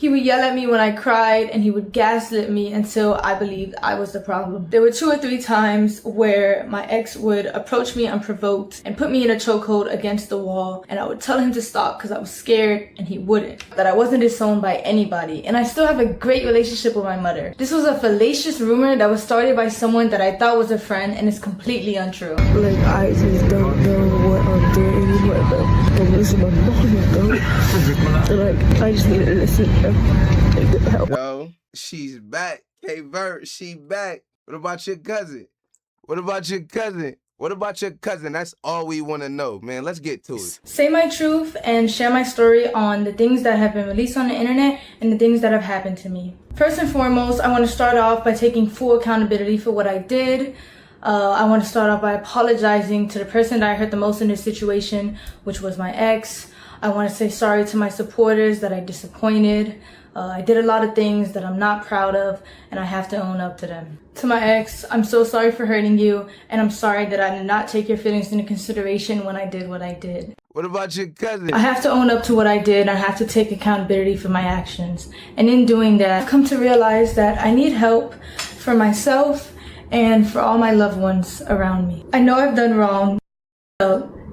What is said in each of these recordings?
He would yell at me when I cried, and he would gaslit me until I believed I was the problem. There were 2 or 3 times where my ex would approach me unprovoked and put me in a chokehold against the wall, and I would tell him to stop because I was scared, and he wouldn't. That I wasn't disowned by anybody, and I still have a great relationship with my mother. This was a fallacious rumor that was started by someone that I thought was a friend, and is completely untrue. Like, I just don't know what I'm doing anymore, but I'm losing my mind, though. Like, I just need to listen and get help. Yo, she's back. KVERTZ, she back. What about your cousin? What about your cousin? What about your cousin? That's all we want to know, man. Let's get to it. Say my truth and share my story on the things that have been released on the internet and the things that have happened to me. First and foremost, I want to start off by taking full accountability for what I did. I want to start off by apologizing to the person that I hurt the most in this situation, which was my ex. I want to say sorry to my supporters that I disappointed. I did a lot of things that I'm not proud of, and I have to own up to them. To my ex, I'm so sorry for hurting you, and I'm sorry that I did not take your feelings into consideration when I did what I did. What about your cousin? I have to own up to what I did. I have to take accountability for my actions. And in doing that, I've come to realize that I need help for myself and for all my loved ones around me. I know I've done wrong,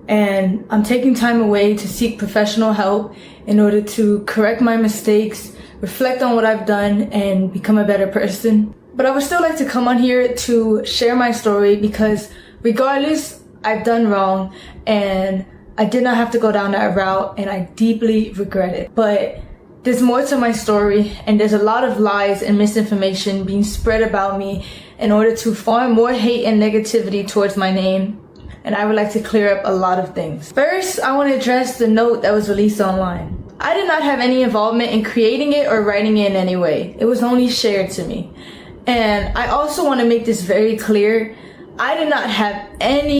and I'm taking time away to seek professional help in order to correct my mistakes, reflect on what I've done, and become a better person. But I would still like to come on here to share my story because regardless, I've done wrong and I did not have to go down that route, and I deeply regret it. But there's more to my story, and there's a lot of lies and misinformation being spread about me in order to farm more hate and negativity towards my name. And I would like to clear up a lot of things. First, I want to address the note that was released online. I did not have any involvement in creating it or writing it in any way. It was only shared to me. And I also want to make this very clear. I did not have any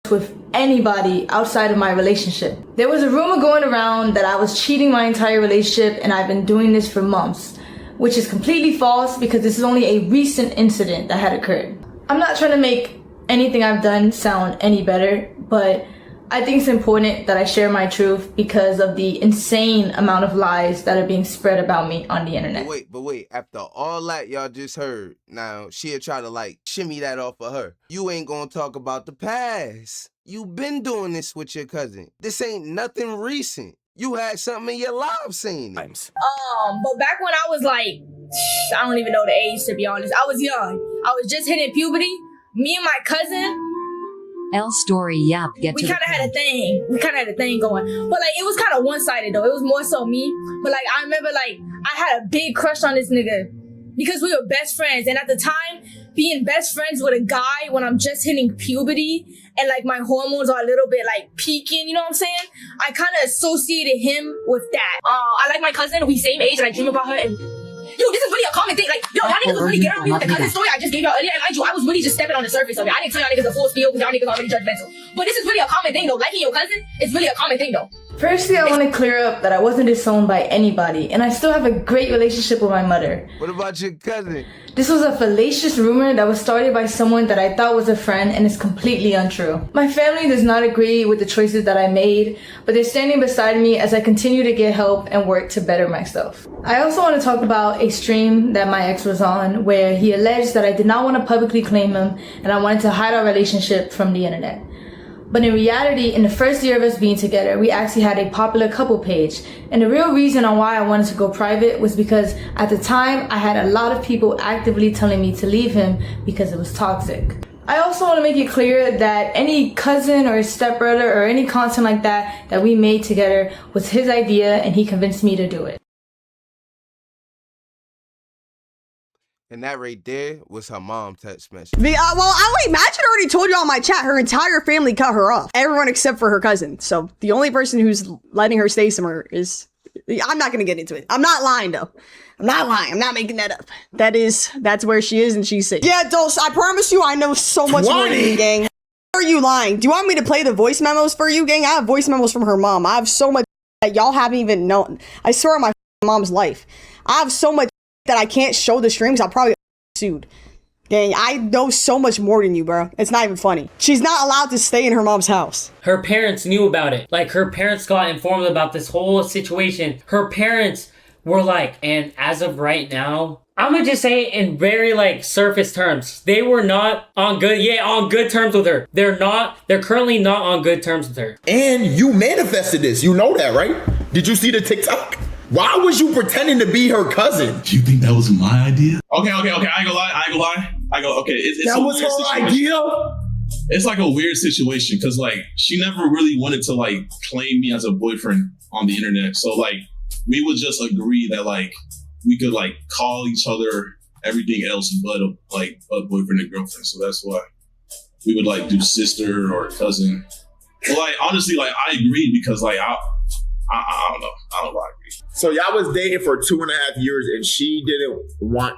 with anybody outside of my relationship. There was a rumor going around that I was cheating my entire relationship, and I've been doing this for months, which is completely false because this is only a recent incident that had occurred. I'm not trying to make anything I've done sound any better, but I think it's important that I share my truth because of the insane amount of lies that are being spread about me on the internet. But wait, after all that y'all just heard, now she'll try to like shimmy that off of her. You ain't gonna talk about the past. You been doing this with your cousin. This ain't nothing recent. You had something in your life saying it. But back when I was like, I don't even know the age to be honest. I was young. I was just hitting puberty. Me and my cousin, story yap get we to kind of had a thing. We kind of had a thing going. But like, it was kind of one-sided though. It was more so me. But like, I remember like, I had a big crush on this nigga because we were best friends. And at the time, being best friends with a guy when I'm just hitting puberty and like my hormones are a little bit like peaking, you know what I'm saying? I kind of associated him with that. I like my cousin. We same age and I dream about her and yo, this is really a common thing. Like, yo, y'all niggas was really getting on me with the cousin story I just gave y'all earlier. And mind you, I was really just stepping on the surface of it. I didn't tell y'all niggas the full spiel because y'all niggas already judgmental. But this is really a common thing though. Liking your cousin is really a common thing though. Firstly, I want to clear up that I wasn't disowned by anybody, and I still have a great relationship with my mother. What about your cousin? This was a fallacious rumor that was started by someone that I thought was a friend, and is completely untrue. My family does not agree with the choices that I made, but they're standing beside me as I continue to get help and work to better myself. I also want to talk about a stream that my ex was on where he alleged that I did not want to publicly claim him and I wanted to hide our relationship from the internet. But in reality, in the first year of us being together, we actually had a popular couple page. And the real reason on why I wanted to go private was because at the time, I had a lot of people actively telling me to leave him because it was toxic. I also want to make it clear that any cousin or stepbrother or any content like that we made together was his idea and he convinced me to do it. And that right there was her mom text message. Well, Matt already told you on my chat, her entire family cut her off. Everyone except for her cousin. So the only person who's letting her stay somewhere is... I'm not going to get into it. I'm not lying, though. I'm not lying. I'm not making that up. That's where she is and she's safe. Yeah, Dulce, I promise you I know so much more than you, gang. Are you lying? Do you want me to play the voice memos for you, gang? I have voice memos from her mom. I have so much that y'all haven't even known. I swear on my mom's life. I have so much that I can't show the streams. I'll probably get sued. Gang, I know so much more than you, bro. It's not even funny. She's not allowed to stay in her mom's house. Her parents knew about it. Like, her parents got informed about this whole situation. Her parents were like, and as of right now, I'm gonna just say in very like surface terms, they were not on good terms with her. They're currently not on good terms with her. And you manifested this, you know that, right? Did you see the TikTok? Why was you pretending to be her cousin? Do you think that was my idea? Okay, I ain't gonna lie. It's that was her idea? It's like a weird situation because like she never really wanted to like claim me as a boyfriend on the internet. So like we would just agree that like we could like call each other everything else but boyfriend and girlfriend. So that's why we would like do sister or cousin. But like honestly, like I agreed because like I don't know. I don't know why I agree. So y'all was dating for 2.5 years and she didn't want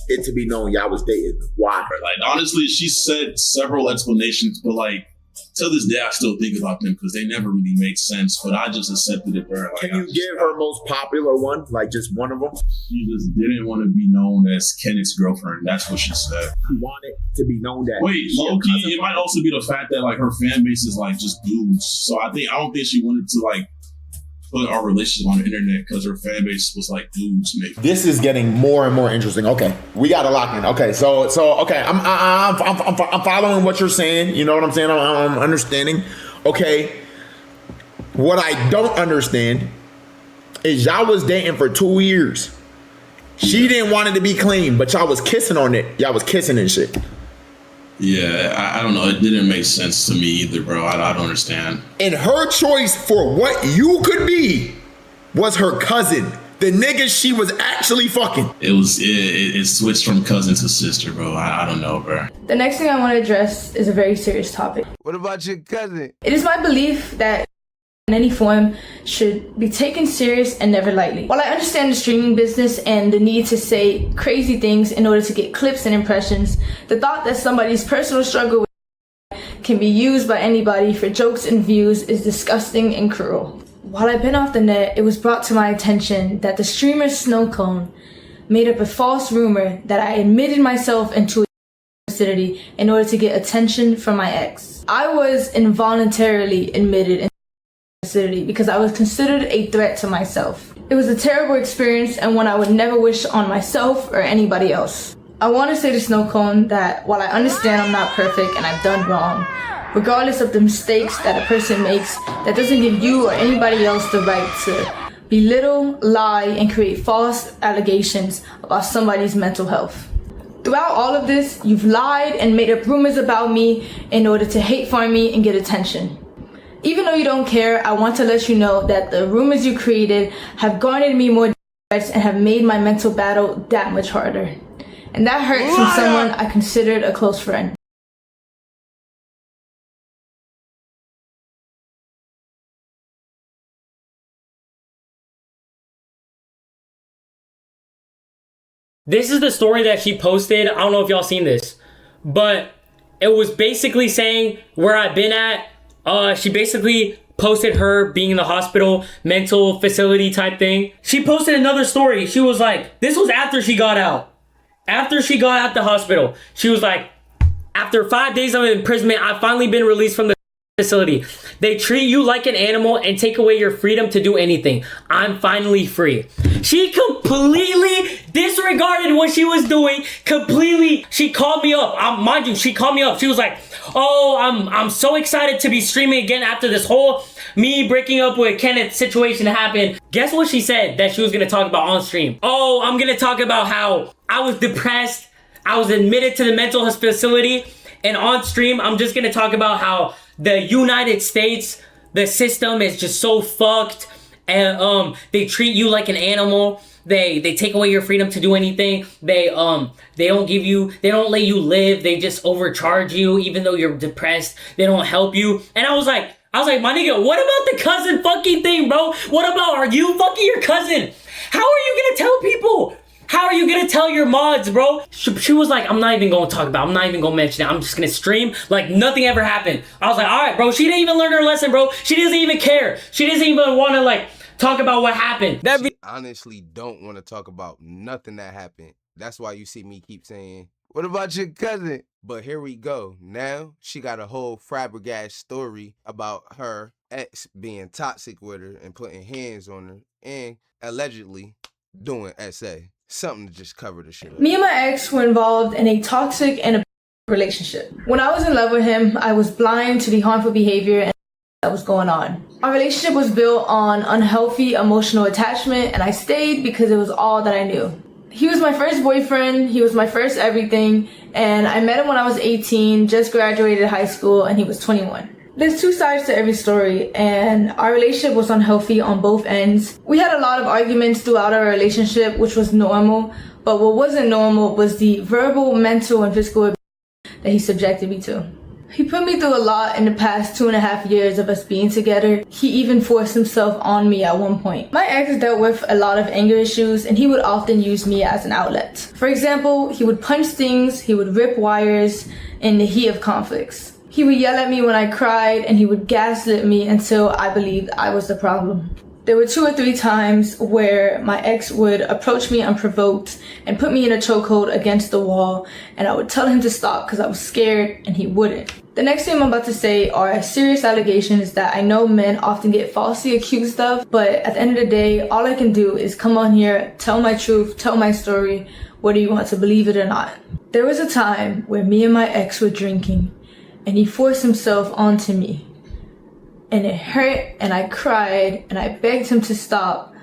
it to be known y'all was dating. Why? Like honestly, she said several explanations, but like to this day I still think about them because they never really made sense. But I just accepted it for her. Like, can you give her most popular one? Like just one of them? She just didn't want to be known as Kenneth's girlfriend. That's what she said. She wanted to be known that. Wait, low-key, it might also be the fact that like her fan base is like just dudes. So I don't think she wanted to like put our relationship on the internet because her fan base was like dudes, maybe. This is getting more and more interesting. Okay, we got to lock in. Okay, so okay, I'm following what you're saying. You know what I'm saying? I'm understanding. Okay, what I don't understand is y'all was dating for 2 years. She didn't want it to be clean, but y'all was kissing on it. Y'all was kissing and shit. Yeah, I don't know. It didn't make sense to me either, bro. I don't understand. And her choice for what you could be was her cousin. The nigga she was actually fucking. It switched from cousin to sister, bro. I don't know, bro. The next thing I want to address is a very serious topic. What about your cousin? It is my belief that in any form should be taken serious and never lightly. While I understand the streaming business and the need to say crazy things in order to get clips and impressions, the thought that somebody's personal struggle can be used by anybody for jokes and views is disgusting and cruel. While I've been off the net, it was brought to my attention that the streamer Snow Cone made up a false rumor that I admitted myself into a facility in order to get attention from my ex. I was involuntarily admitted into facility because I was considered a threat to myself. It was a terrible experience and one I would never wish on myself or anybody else. I want to say to Snow Cone that while I understand I'm not perfect and I've done wrong, regardless of the mistakes that a person makes, that doesn't give you or anybody else the right to belittle, lie, and create false allegations about somebody's mental health. Throughout all of this, you've lied and made up rumors about me in order to hate farm me and get attention. Even though you don't care, I want to let you know that the rumors you created have garnered me more threats and have made my mental battle that much harder. And that hurts from someone I considered a close friend. This is the story that she posted. I don't know if y'all seen this, but it was basically saying where I've been at. She basically posted her being in the hospital, mental facility type thing. She posted another story. She was like, this was after she got out. After she got out the hospital, she was like, after 5 days of imprisonment, I've finally been released from the facility. They treat you like an animal and take away your freedom to do anything. I'm finally free. She completely disregarded what she was doing. Completely. She called me up. Mind you, she called me up. She was like, oh, I'm so excited to be streaming again after this whole me breaking up with Kenneth situation happened. Guess what she said that she was going to talk about on stream? Oh, I'm going to talk about how I was depressed. I was admitted to the mental facility. And on stream, I'm just going to talk about how the United States, the system is just so fucked. And they treat you like an animal. They take away your freedom to do anything. They don't let you live. They just overcharge you even though you're depressed. They don't help you. And I was like, my nigga, what about the cousin fucking thing, bro? What about, are you fucking your cousin? How are you gonna tell people? How are you gonna tell your mods, bro? She was like, I'm not even gonna talk about it. I'm not even gonna mention it. I'm just gonna stream like nothing ever happened. I was like, all right, bro. She didn't even learn her lesson, bro. She doesn't even care. She doesn't even want to like talk about what happened. She honestly don't want to talk about nothing that happened. That's why you see me keep saying, what about your cousin? But here we go. Now she got a whole flabbergasted story about her ex being toxic with her and putting hands on her and allegedly doing essay. Something to just cover the shit up. Me and my ex were involved in a toxic and abusive relationship. When I was in love with him, I was blind to the harmful behavior that was going on. Our relationship was built on unhealthy emotional attachment, and I stayed because it was all that I knew. He was my first boyfriend, he was my first everything, and I met him when I was 18, just graduated high school, and he was 21. There's two sides to every story, and our relationship was unhealthy on both ends. We had a lot of arguments throughout our relationship, which was normal, but what wasn't normal was the verbal, mental, and physical abuse that he subjected me to. He put me through a lot in the past 2.5 years of us being together. He even forced himself on me at one point. My ex dealt with a lot of anger issues, and he would often use me as an outlet. For example, he would punch things, he would rip wires in the heat of conflicts. He would yell at me when I cried, and he would gaslit me until I believed I was the problem. There were 2 or 3 times where my ex would approach me unprovoked and put me in a chokehold against the wall, and I would tell him to stop because I was scared, and he wouldn't. The next thing I'm about to say are serious allegations that I know men often get falsely accused of, but at the end of the day, all I can do is come on here, tell my truth, tell my story, whether you want to believe it or not. There was a time where me and my ex were drinking, and he forced himself onto me. And it hurt, and I cried, and I begged him to stop,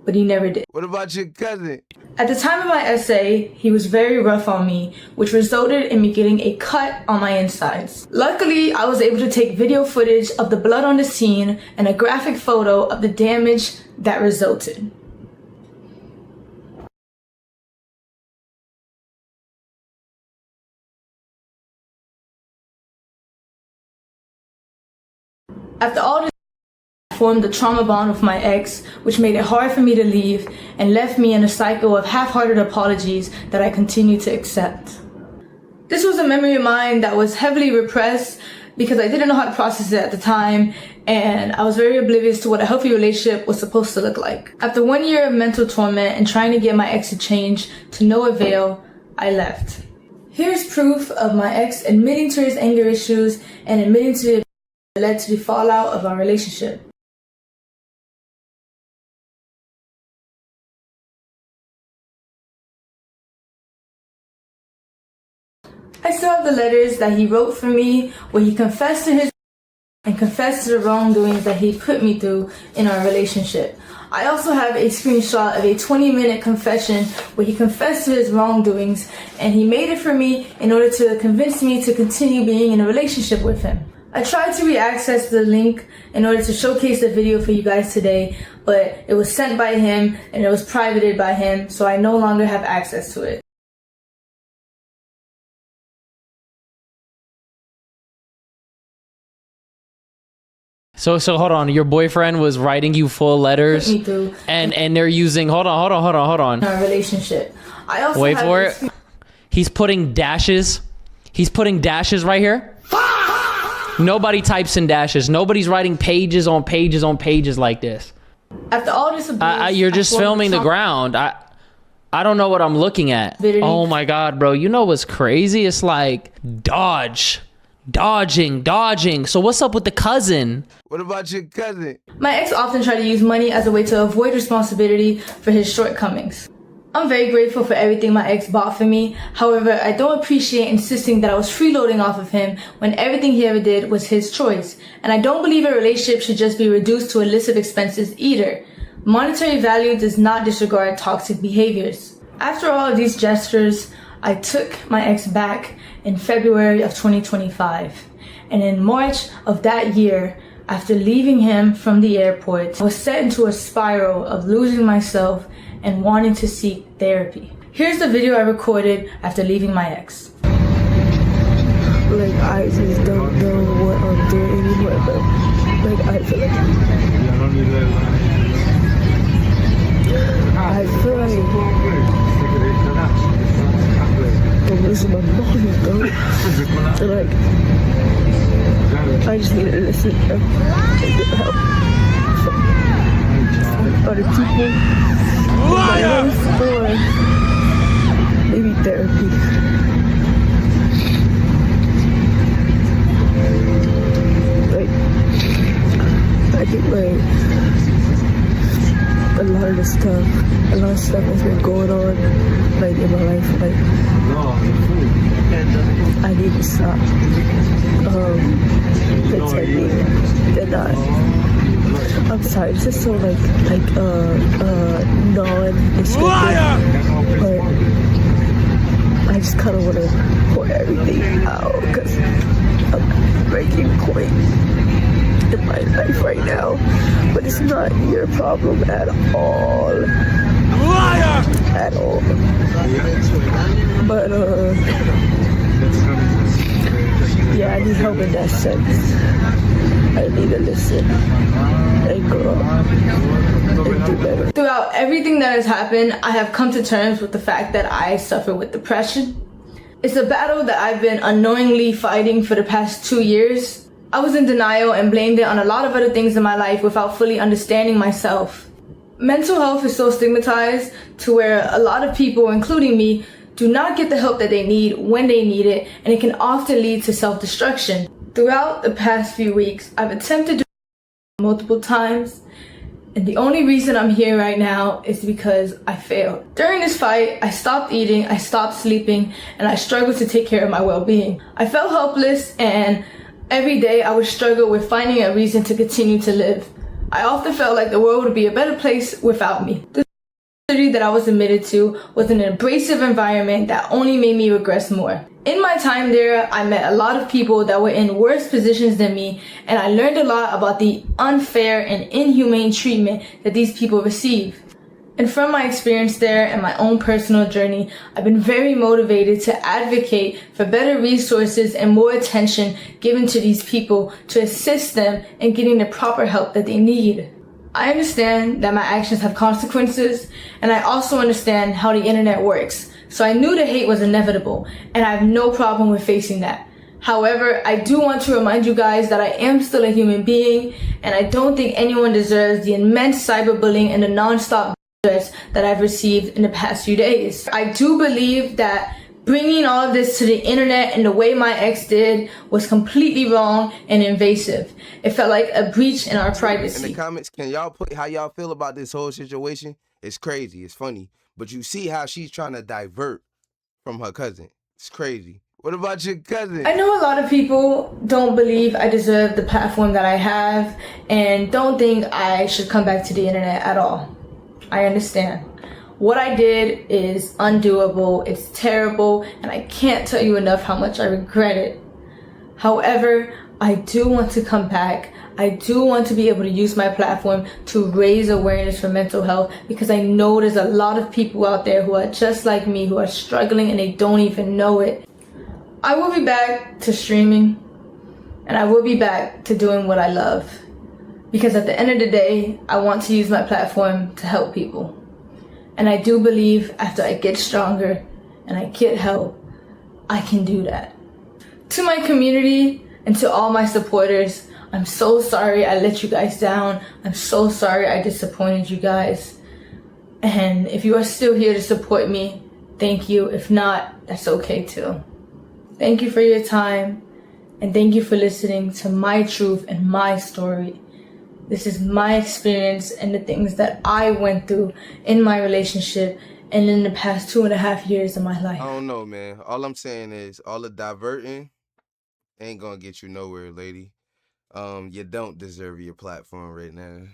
but he never did. What about your cousin? At the time of my essay, he was very rough on me, which resulted in me getting a cut on my insides. Luckily, I was able to take video footage of the blood on the scene and a graphic photo of the damage that resulted. After all this, I formed a trauma bond with my ex, which made it hard for me to leave and left me in a cycle of half-hearted apologies that I continue to accept. This was a memory of mine that was heavily repressed because I didn't know how to process it at the time, and I was very oblivious to what a healthy relationship was supposed to look like. After 1 year of mental torment and trying to get my ex to change to no avail, I left. Here's proof of my ex admitting to his anger issues and admitting to the that led to the fallout of our relationship. I still have the letters that he wrote for me where he confessed to his and confessed to the wrongdoings that he put me through in our relationship. I also have a screenshot of a 20-minute confession where he confessed to his wrongdoings, and he made it for me in order to convince me to continue being in a relationship with him. I tried to re-access the link in order to showcase the video for you guys today, but it was sent by him and it was privated by him, so I no longer have access to it. So hold on. Your boyfriend was writing you full letters, Me through and they're using. Hold on. our relationship. I also Wait have for this- it. He's putting dashes. He's putting dashes right here. Nobody types in dashes. Nobody's writing pages on pages on pages like this. After all this abuse, You're just filming the ground. I don't know what I'm looking at. Oh my God, bro. You know what's crazy? It's like dodging. So what's up with the cousin? What about your cousin? My ex often tried to use money as a way to avoid responsibility for his shortcomings. I'm very grateful for everything my ex bought for me. However, I don't appreciate insisting that I was freeloading off of him when everything he ever did was his choice. And I don't believe a relationship should just be reduced to illicit expenses either. Monetary value does not disregard toxic behaviors. After all of these gestures, I took my ex back in February of 2025. And in March of that year, after leaving him from the airport, I was set into a spiral of losing myself and wanting to seek therapy. Here's the video I recorded after leaving my ex. Like, I just don't know what I'm doing anymore, but like, I feel like I'm losing my mind, though. So like, I just need to listen and get help from other people. My life, or maybe therapy. Like, I think like a lot of this stuff stuff that's been going on, like, in my life. Like, I need to stop pretending and not. I'm sorry, it's just so non-descriptive. But I just kind of want to pour everything out because I'm breaking point in my life right now. But it's not your problem at all. At all. But yeah, I need help in that sense. I need to listen and grow and do better. Throughout everything that has happened, I have come to terms with the fact that I suffer with depression. It's a battle that I've been unknowingly fighting for the past 2 years. I was in denial and blamed it on a lot of other things in my life without fully understanding myself. Mental health is so stigmatized to where a lot of people, including me, do not get the help that they need when they need it, and it can often lead to self-destruction. Throughout the past few weeks, I've attempted to multiple times, and the only reason I'm here right now is because I failed. During this fight, I stopped eating, I stopped sleeping, and I struggled to take care of my well-being. I felt helpless, and every day I would struggle with finding a reason to continue to live. I often felt like the world would be a better place without me. The society that I was admitted to was an abrasive environment that only made me regress more. In my time there, I met a lot of people that were in worse positions than me, and I learned a lot about the unfair and inhumane treatment that these people receive. And from my experience there and my own personal journey, I've been very motivated to advocate for better resources and more attention given to these people to assist them in getting the proper help that they need. I understand that my actions have consequences, and I also understand how the internet works. So I knew the hate was inevitable, and I have no problem with facing that. However, I do want to remind you guys that I am still a human being, and I don't think anyone deserves the immense cyberbullying and the non-stop threats that I've received in the past few days. I do believe that bringing all of this to the internet in the way my ex did was completely wrong and invasive. It felt like a breach in our privacy. In the comments, can y'all put how y'all feel about this whole situation? It's crazy, it's funny. But you see how she's trying to divert from her cousin. It's crazy. What about your cousin? I know a lot of people don't believe I deserve the platform that I have and don't think I should come back to the internet at all. I understand. What I did is undoable, it's terrible, and I can't tell you enough how much I regret it. However, I do want to come back. I do want to be able to use my platform to raise awareness for mental health because I know there's a lot of people out there who are just like me, who are struggling and they don't even know it. I will be back to streaming, and I will be back to doing what I love. Because at the end of the day, I want to use my platform to help people. And I do believe after I get stronger and I get help, I can do that. To my community and to all my supporters, I'm so sorry I let you guys down. I'm so sorry I disappointed you guys. And if you are still here to support me, thank you. If not, that's okay too. Thank you for your time, and thank you for listening to my truth and my story. This is my experience and the things that I went through in my relationship and in the past 2.5 years of my life. I don't know, man. All I'm saying is all the diverting ain't gonna get you nowhere, lady. You don't deserve your platform right now.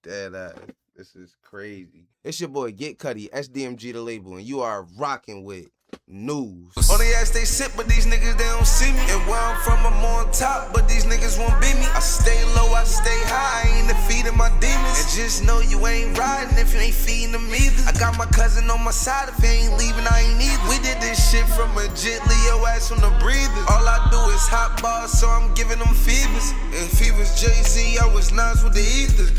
This is crazy. It's your boy Get Cuddy, SDMG the label, and you are rocking with News. On the ass they sit, but these niggas they don't see me. And where I'm from, I'm on top, but these niggas won't beat me. I stay low, I stay high, I ain't defeating my demons. And just know you ain't riding if you ain't feeding them either. I got my cousin on my side, if he ain't leaving, I ain't either. We did this shit from a jet, Leo ass from the breathers. All I do is hot bars, so I'm giving them fevers. And fevers Jay-Z, I was Nas with the ether.